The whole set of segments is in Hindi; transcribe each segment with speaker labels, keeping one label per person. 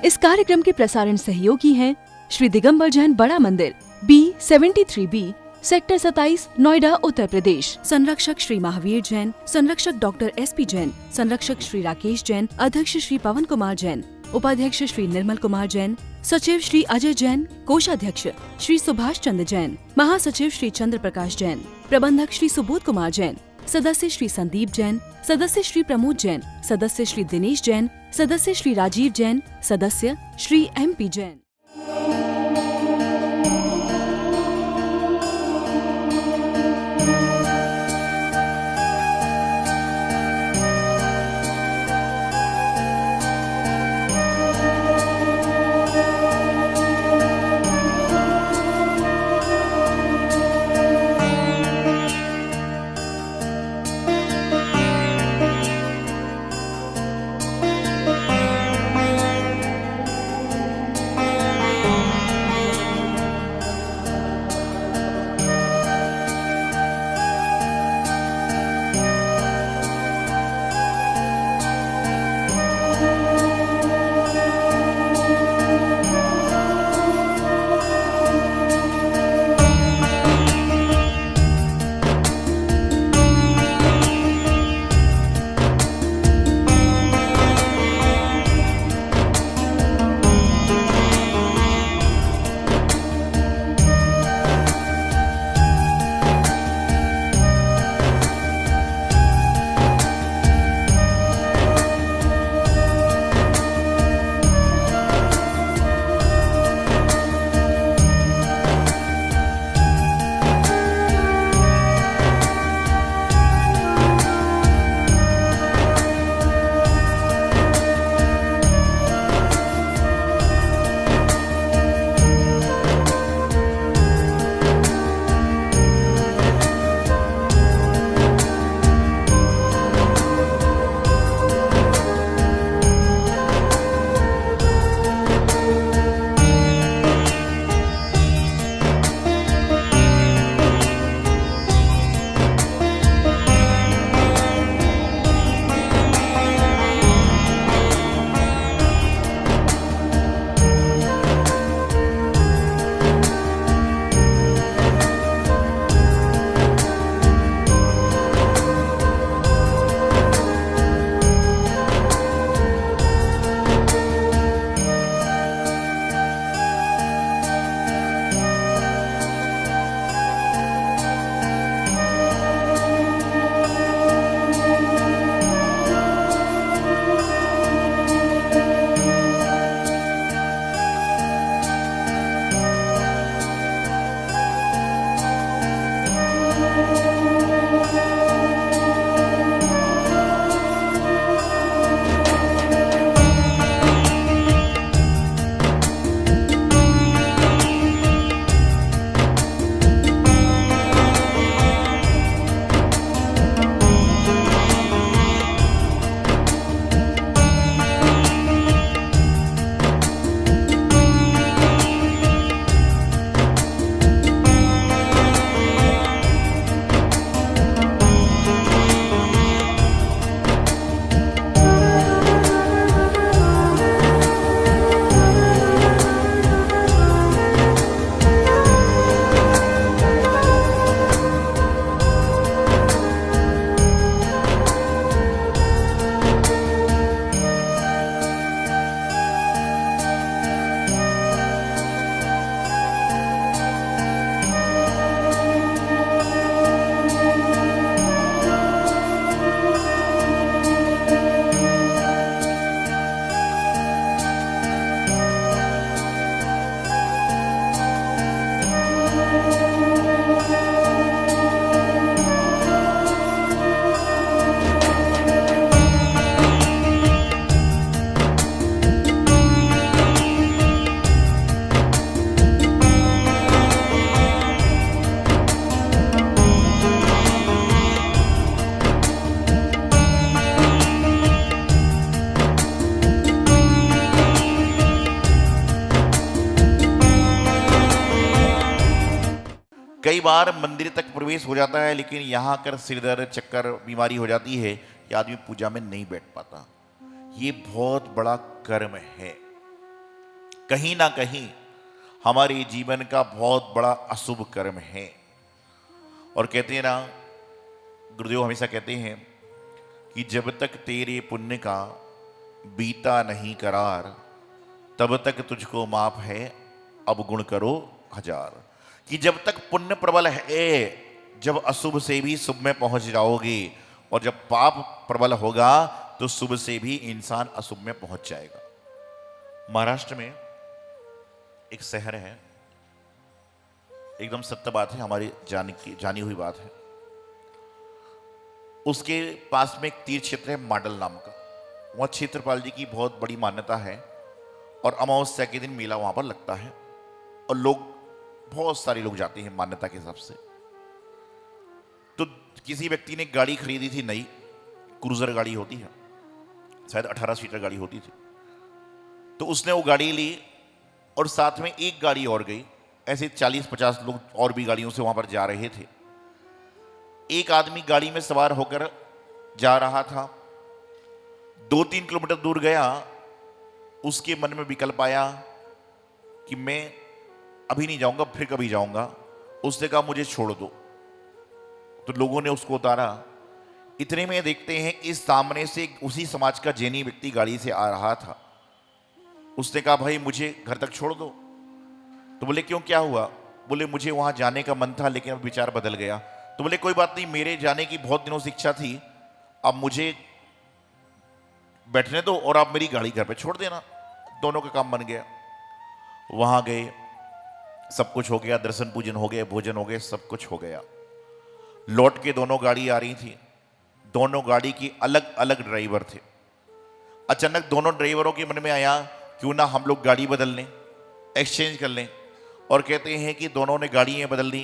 Speaker 1: इस कार्यक्रम के प्रसारण सहयोगी हैं श्री दिगंबर जैन बड़ा मंदिर, B73B, सेक्टर 27, नोएडा, उत्तर प्रदेश। संरक्षक श्री महावीर जैन, संरक्षक डॉक्टर SP जैन, संरक्षक श्री राकेश जैन, अध्यक्ष श्री पवन कुमार जैन, उपाध्यक्ष श्री निर्मल कुमार जैन, सचिव श्री अजय जैन, कोषाध्यक्ष श्री सुभाष चंद्र जैन, महासचिव श्री चंद्र प्रकाश जैन, प्रबंधक श्री सुबोध कुमार जैन, सदस्य श्री संदीप जैन, सदस्य श्री प्रमोद जैन, सदस्य श्री दिनेश जैन, सदस्य श्री राजीव जैन, सदस्य श्री MP जैन।
Speaker 2: कई बार मंदिर तक प्रवेश हो जाता है, लेकिन यहाँ कर सिर दर्द, चक्कर, बीमारी हो जाती है कि आदमी पूजा में नहीं बैठ पाता। ये बहुत बड़ा कर्म है। कहीं ना कहीं हमारे जीवन का बहुत बड़ा अशुभ कर्म है। और कहते हैं ना, गुरुदेव हमेशा कहते हैं कि जब तक तेरे पुण्य का बीता नहीं करार, तब तक तुझको माफ है, अब गुण करो हजार। कि जब तक पुण्य प्रबल है, जब अशुभ से भी शुभ में पहुंच जाओगे, और जब पाप प्रबल होगा तो शुभ से भी इंसान अशुभ में पहुंच जाएगा। महाराष्ट्र में एक शहर है, एकदम सत्य बात है, हमारी जानी हुई बात है। उसके पास में एक तीर्थ क्षेत्र है माडल नाम का। वहाँ क्षेत्रपाल जी की बहुत बड़ी मान्यता है, और अमावस्या के दिन मेला वहाँ पर लगता है, और लोग, बहुत सारे लोग जाते हैं मान्यता के हिसाब से। तो किसी व्यक्ति ने गाड़ी खरीदी थी, नई क्रूजर गाड़ी होती है, शायद 18 सीटर गाड़ी होती थी। तो उसने वो गाड़ी ली और साथ में एक गाड़ी और गई। ऐसे 40-50 लोग और भी गाड़ियों से वहां पर जा रहे थे। एक आदमी गाड़ी में सवार होकर जा रहा था। 2-3 किलोमीटर दूर गया, उसके मन में विकल्प आया कि मैं अभी नहीं जाऊंगा, फिर कभी जाऊंगा। उसने कहा मुझे छोड़ दो। तो लोगों ने उसको उतारा। इतने में देखते हैं इस सामने से उसी समाज का जैनी व्यक्ति गाड़ी से आ रहा था। उसने कहा भाई मुझे घर तक छोड़ दो। तो बोले क्यों, क्या हुआ? बोले मुझे वहां जाने का मन था, लेकिन अब विचार बदल गया। तो बोले कोई बात नहीं, मेरे जाने की बहुत दिनों से इच्छा थी, अब मुझे बैठने दो और आप मेरी गाड़ी घर पे छोड़ देना। दोनों का काम बन गया। वहां गए, सब कुछ हो गया, दर्शन पूजन हो गए, भोजन हो गए, सब कुछ हो गया। लौट के दोनों गाड़ी आ रही थी। दोनों गाड़ी की अलग अलग ड्राइवर थे। अचानक दोनों ड्राइवरों के मन में आया क्यों ना हम लोग गाड़ी बदल लें, एक्सचेंज कर लें। और कहते हैं कि दोनों ने गाड़ियाँ बदल ली,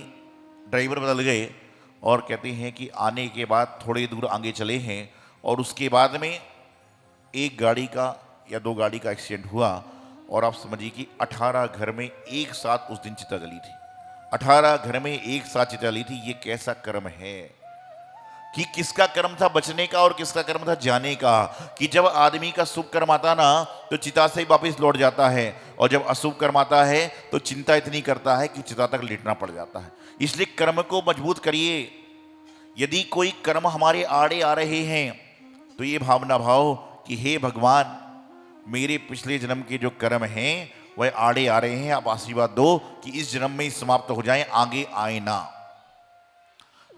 Speaker 2: ड्राइवर बदल गए। और कहते हैं कि आने के बाद थोड़ी दूर आगे चले हैं, और उसके बाद में एक गाड़ी का या 2 गाड़ी का एक्सीडेंट हुआ। और आप समझिए कि 18 घर में एक साथ उस दिन चिता जली थी। 18 घर में एक साथ चिता जली थी। ये कैसा कर्म है कि किसका कर्म था बचने का और किसका कर्म था जाने का। कि जब आदमी का शुभ कर्म आता ना तो चिता से ही वापस लौट जाता है, और जब अशुभ कर्म आता है तो चिंता इतनी करता है कि चिता तक लेटना पड़ जाता है। इसलिए कर्म को मजबूत करिए। यदि कोई कर्म हमारे आड़े आ रहे हैं तो ये भावना भाव कि हे भगवान, मेरे पिछले जन्म के जो कर्म हैं वह आड़े आ रहे हैं, आप आशीर्वाद दो कि इस जन्म में ही समाप्त हो जाएं, आगे आए ना।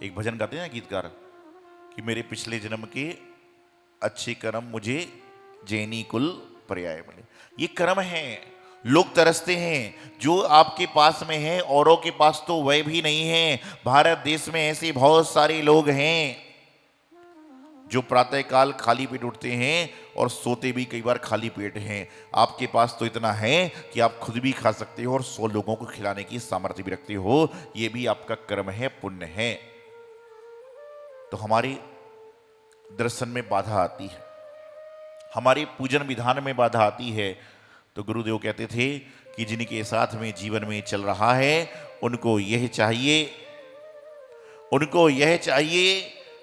Speaker 2: एक भजन गाते हैं ना गीतकार कि मेरे पिछले जन्म के अच्छे कर्म मुझे जैनी कुल पर्याय मिले। ये कर्म है। लोग तरसते हैं जो आपके पास में है, औरों के पास तो वह भी नहीं है। भारत देश में ऐसे बहुत सारे लोग हैं जो प्रातःकाल खाली पेट उठते हैं और सोते भी कई बार खाली पेट हैं। आपके पास तो इतना है कि आप खुद भी खा सकते हो और 100 लोगों को खिलाने की सामर्थ्य भी रखते हो। ये भी आपका कर्म है, पुण्य है। तो हमारे दर्शन में बाधा आती है, हमारे पूजन विधान में बाधा आती है। तो गुरुदेव कहते थे कि जिनके साथ में जीवन में चल रहा है उनको यह चाहिए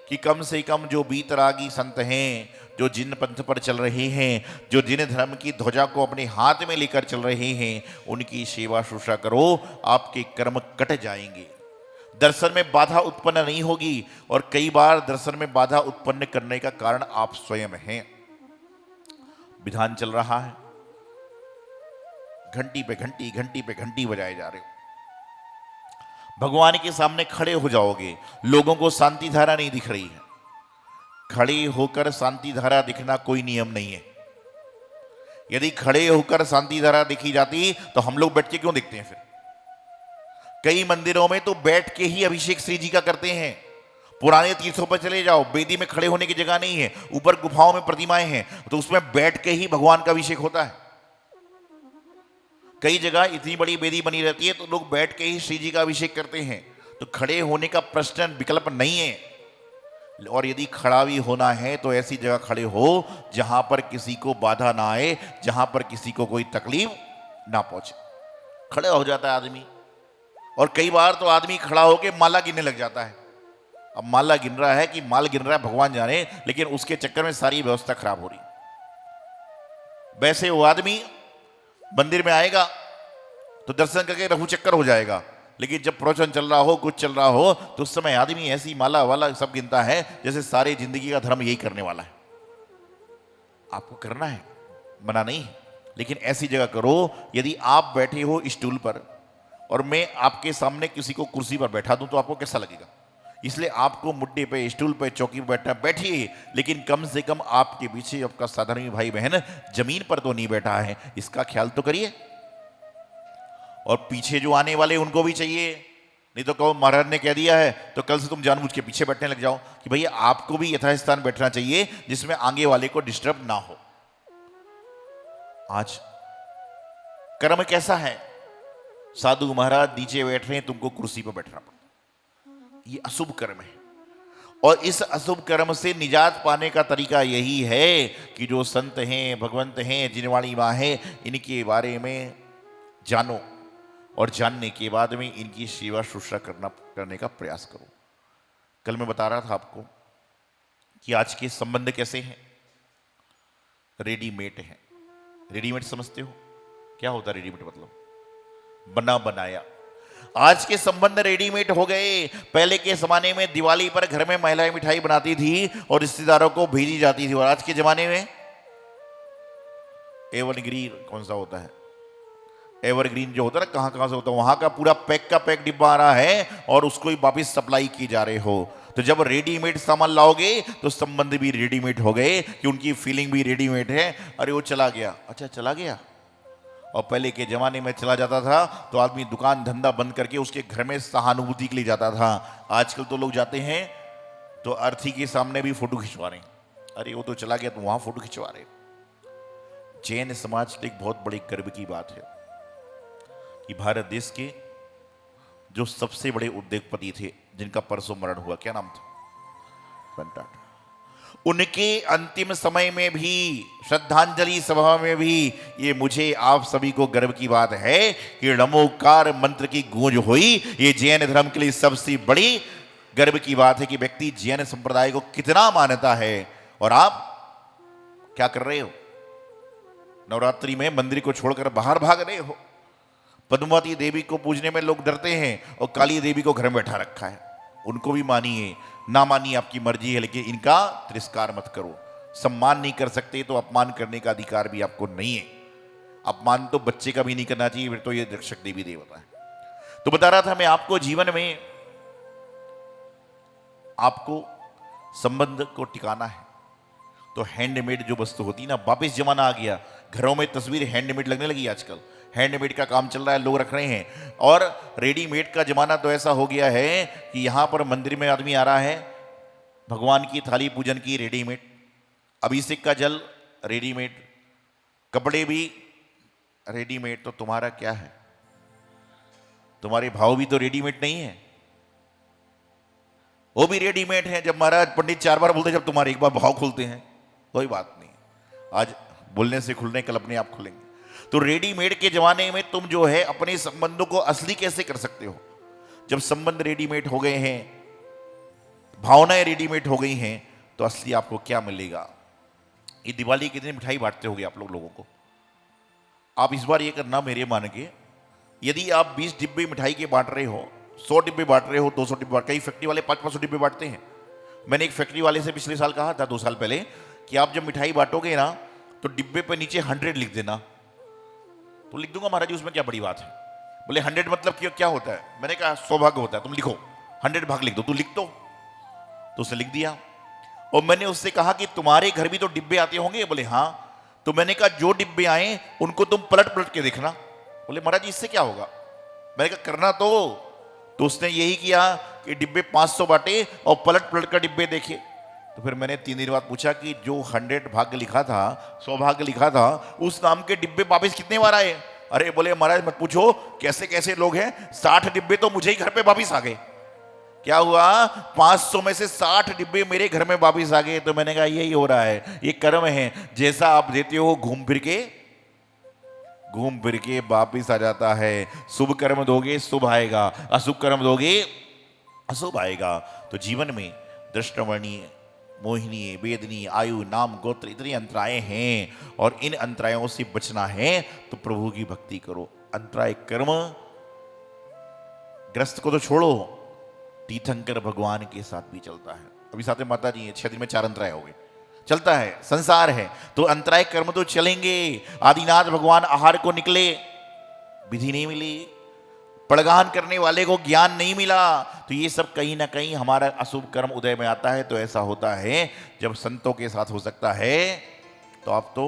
Speaker 2: कि कम से कम जो बीतरागी संत हैं, जो जिन पंथ पर चल रहे हैं, जो जिन धर्म की ध्वजा को अपने हाथ में लेकर चल रहे हैं, उनकी सेवा शुश्रूषा करो, आपके कर्म कट जाएंगे। दर्शन में बाधा उत्पन्न नहीं होगी। और कई बार दर्शन में बाधा उत्पन्न करने का कारण आप स्वयं हैं। विधान चल रहा है, घंटी पे घंटी बजाए जा रहे हो, भगवान के सामने खड़े हो जाओगे, लोगों को शांति धारा नहीं दिख रही है। खड़े होकर शांति धारा दिखना कोई नियम नहीं है। यदि खड़े होकर शांति धारा दिखी जाती तो हम लोग बैठ के क्यों दिखते हैं? फिर कई मंदिरों में तो बैठ के ही अभिषेक श्री जी का करते हैं। पुराने तीर्थों पर चले जाओ, वेदी में खड़े होने की जगह नहीं है, ऊपर गुफाओं में प्रतिमाएं हैं, तो उसमें बैठ के ही भगवान का अभिषेक होता है। कई जगह इतनी बड़ी वेदी बनी रहती है तो लोग बैठ के ही श्री जी का अभिषेक करते हैं। तो खड़े होने का प्रश्न विकल्प नहीं है। और यदि खड़ा भी होना है तो ऐसी जगह खड़े हो जहां पर किसी को बाधा ना आए, जहां पर किसी को कोई तकलीफ ना पहुंचे। खड़े हो जाता है आदमी, और कई बार तो आदमी खड़ा होकर माला गिनने लग जाता है। अब माला गिन रहा है कि माल गिन रहा है भगवान जाने, लेकिन उसके चक्कर में सारी व्यवस्था खराब हो रही। वैसे वो आदमी मंदिर में आएगा तो दर्शन करके रघु चक्कर हो जाएगा, लेकिन जब प्रवचन चल रहा हो, कुछ चल रहा हो, तो उस समय आदमी ऐसी माला वाला सब गिनता है जैसे सारी जिंदगी का धर्म यही करने वाला है। आपको करना है, मना नहीं है, लेकिन ऐसी जगह करो। यदि आप बैठे हो स्टूल पर और मैं आपके सामने किसी को कुर्सी पर बैठा दूं तो आपको कैसा लगेगा? इसलिए आपको मुड्डे पे, स्टूल पे, चौकी पर बैठना, बैठिए, लेकिन कम से कम आपके पीछे आपका साधारण भाई बहन जमीन पर तो नहीं बैठा है, इसका ख्याल तो करिए। और पीछे जो आने वाले उनको भी चाहिए, नहीं तो कहो महाराज ने कह दिया है तो कल से तुम जानबूझ के पीछे बैठने लग जाओ कि भैया आपको भी यथास्थान बैठना चाहिए जिसमें आगे वाले को डिस्टर्ब ना हो। आज कर्म कैसा है? साधु महाराज नीचे बैठ रहे हैं, तुमको कुर्सी पर बैठना पड़ता, ये अशुभ कर्म है। और इस अशुभ कर्म से निजात पाने का तरीका यही है कि जो संत हैं, भगवंत हैं, जिनवाणी माँ है, इनके बारे में जानो और जानने के बाद में इनकी सेवा शुश्रूषा करने का प्रयास करो। कल मैं बता रहा था आपको कि आज के संबंध कैसे हैं, रेडीमेड हैं। रेडीमेड समझते हो क्या होता है? रेडीमेड मतलब बना बनाया। आज के संबंध रेडीमेड हो गए। पहले के जमाने में दिवाली पर घर में महिलाएं मिठाई बनाती थी और रिश्तेदारों को भेजी जाती थी, और आज के जमाने में एवरग्रीन, कौन सा होता है एवरग्रीन जो होता है ना, कहां कहां से होता है, वहां का पूरा पैक का पैक डिब्बा आ रहा है और उसको ही वापिस सप्लाई की जा रहे हो। तो जब रेडीमेड सामान लाओगे तो संबंध भी रेडीमेड हो गए कि उनकी फीलिंग भी रेडीमेड है। अरे वो चला गया, अच्छा चला गया। और पहले के जमाने में चला जाता था तो आदमी दुकान धंधा बंद करके उसके घर में सहानुभूति के लिए जाता था। आजकल तो लोग जाते हैं तो अर्थी के सामने भी फोटो खिंचवा रहे हैं, अरे वो तो चला गया तो वहां फोटो खिंचवा रहे। जैन समाज के एक बहुत बड़ी गर्व की बात है कि भारत देश के जो सबसे बड़े उद्योगपति थे जिनका परसों मरण हुआ, क्या नाम था? टाटा। उनके अंतिम समय में भी, श्रद्धांजलि सभा में भी, ये मुझे आप सभी को गर्व की बात है कि नमोकार मंत्र की गूंज हुई। ये जैन धर्म के लिए सबसे बड़ी गर्व की बात है कि व्यक्ति जैन संप्रदाय को कितना मानता है। और आप क्या कर रहे हो? नवरात्रि में मंदिर को छोड़कर बाहर भाग रहे हो। पद्मावती देवी को पूजने में लोग डरते हैं और काली देवी को घर में बैठा रखा है। उनको भी मानिए, ना मानिए आपकी मर्जी है, लेकिन इनका तिरस्कार मत करो। सम्मान नहीं कर सकते तो अपमान करने का अधिकार भी आपको नहीं है। अपमान तो बच्चे का भी नहीं करना चाहिए, फिर तो ये रक्षक देवी देवता है। तो बता रहा था मैं आपको, जीवन में आपको संबंध को टिकाना है तो हैंडमेड जो वस्तु होती है ना, वापिस जमाना आ गया। घरों में तस्वीर हैंडमेड लगने लगी। आजकल हैंडमेड का काम चल रहा है, लोग रख रहे हैं। और रेडीमेड का जमाना तो ऐसा हो गया है कि यहां पर मंदिर में आदमी आ रहा है, भगवान की थाली पूजन की रेडीमेड, अभिषेक का जल रेडीमेड, कपड़े भी रेडीमेड। तो तुम्हारा क्या है? तुम्हारे भाव भी तो रेडीमेड नहीं है, वो भी रेडीमेड है। जब महाराज पंडित 4 बार बोलते, जब तुम्हारे एक बार भाव खुलते हैं, कोई बात नहीं, आज बोलने से खुलने, कल अपने आप खुलेंगे। तो रेडीमेड के जमाने में तुम जो है अपने संबंधों को असली कैसे कर सकते हो? जब संबंध रेडीमेड हो गए हैं, भावनाएं रेडीमेड हो गई हैं, तो असली आपको क्या मिलेगा? ये दिवाली के दिन मिठाई बांटते होगे आप लोगों को। आप इस बार ये करना मेरे मान के, यदि आप 20 डिब्बे मिठाई के बांट रहे हो, 100 डिब्बे बांट रहे हो, 200 डिब्बे, कई फैक्ट्री वाले 500 डिब्बे बांटते हैं। मैंने एक फैक्ट्री वाले से पिछले साल कहा था, 2 साल पहले, कि आप जब मिठाई बांटोगे ना तो डिब्बे पे नीचे 100 लिख देना। तो लिख दूंगा महाराज जी, उसमें क्या बड़ी बात है? बोले 100 मतलब क्या होता है? मैंने कहा सौभाग्य होता है। तुम लिखो 100 भाग लिख दो। तू लिख दो, तो उसने लिख दिया। और मैंने उससे कहा कि तुम्हारे घर भी तो डिब्बे आते होंगे? बोले हाँ। तो मैंने कहा जो डिब्बे आए उनको तुम पलट पलट के देखना। बोले महाराज जी इससे क्या होगा? मैंने कहा करना तो उसने यही किया कि डिब्बे 500 बांटे और पलट पलट कर डिब्बे देखे। तो फिर मैंने 3 दिन बाद पूछा कि जो 100 भाग्य लिखा था, सौभाग्य लिखा था, उस नाम के डिब्बे वापिस कितने बार आए? अरे बोले महाराज मत पूछो, कैसे कैसे लोग हैं, 60 डिब्बे तो मुझे ही घर पे वापिस आ गए। क्या हुआ? 500 में से 60 डिब्बे मेरे घर में वापिस आ गए। तो मैंने कहा यही हो रहा है, ये कर्म है। जैसा आप देते हो घूम फिर के वापिस आ जाता है। शुभ कर्म दोगे शुभ आएगा, अशुभ कर्म दोगे अशुभ आएगा। तो जीवन में दृष्टवर्णीय मोहिनी, वेदनी, आयु, नाम, गोत्र, इतनी अंतराएं हैं और इन अंतरायों से बचना है तो प्रभु की भक्ति करो। अंतराय कर्म ग्रस्त को तो छोड़ो, तीर्थंकर भगवान के साथ भी चलता है। अभी साथ में माता जी हैं, 6 दिन में 4 अंतराय हो गए, चलता है, संसार है तो अंतराय कर्म तो चलेंगे। आदिनाथ भगवान आहार को निकले, विधि नहीं मिली, पड़गान करने वाले को ज्ञान नहीं मिला, तो ये सब कहीं ना कहीं हमारा अशुभ कर्म उदय में आता है। तो ऐसा होता है जब संतों के साथ हो सकता है तो आप तो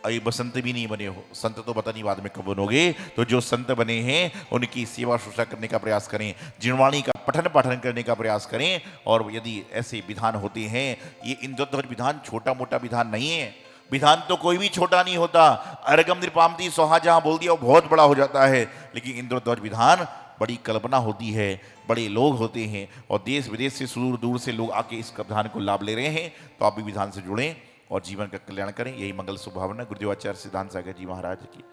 Speaker 2: अभी बसंत भी नहीं बने हो, संत तो पता नहीं बाद में कब बनोगे। तो जो संत बने हैं उनकी सेवा शुश्रूषा करने का प्रयास करें, जिनवाणी का पठन पाठन करने का प्रयास करें। और यदि ऐसे विधान होते हैं, ये इंद्रध्वज विधान छोटा मोटा विधान नहीं है, विधान तो कोई भी छोटा नहीं होता। अर्गम नृपामती सोहा जहां बोल दिया वो बहुत बड़ा हो जाता है, लेकिन इंद्रध्वज विधान बड़ी कल्पना होती है, बड़े लोग होते हैं और देश विदेश से सुदूर दूर से लोग आके इस विधान को लाभ ले रहे हैं। तो आप भी विधान से जुड़ें और जीवन का कल्याण करें, यही मंगल शुभभावना गुरुदेवाचार्य सिद्धांत सागर जी महाराज की।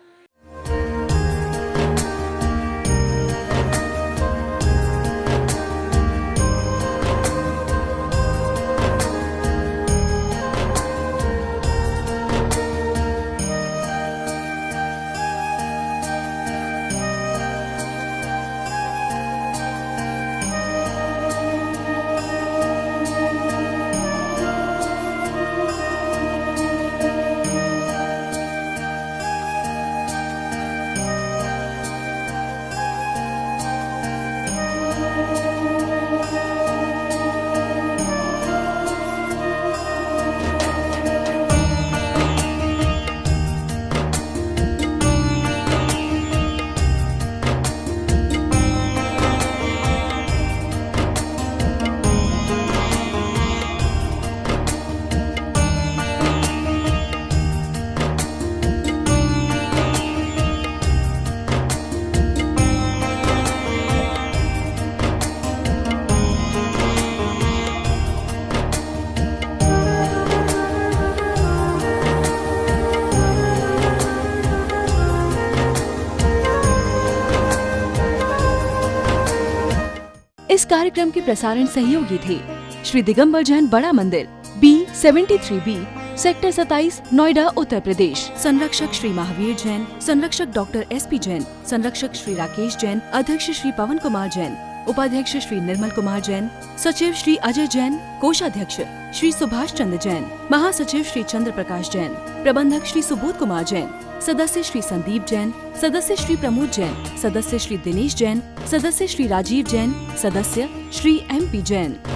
Speaker 1: इस कार्यक्रम के प्रसारण सहयोगी थे श्री दिगंबर जैन बड़ा मंदिर, B73B, सेक्टर 27, नोएडा, उत्तर प्रदेश। संरक्षक श्री महावीर जैन, संरक्षक डॉक्टर SP जैन, संरक्षक श्री राकेश जैन, अध्यक्ष श्री पवन कुमार जैन, उपाध्यक्ष श्री निर्मल कुमार जैन, सचिव श्री अजय जैन, कोषाध्यक्ष श्री सुभाष चंद्र जैन, महासचिव श्री चंद्र प्रकाश जैन, प्रबंधक श्री सुबोध कुमार जैन, सदस्य श्री संदीप जैन, सदस्य श्री प्रमोद जैन, सदस्य श्री दिनेश जैन, सदस्य श्री राजीव जैन, सदस्य श्री MP जैन।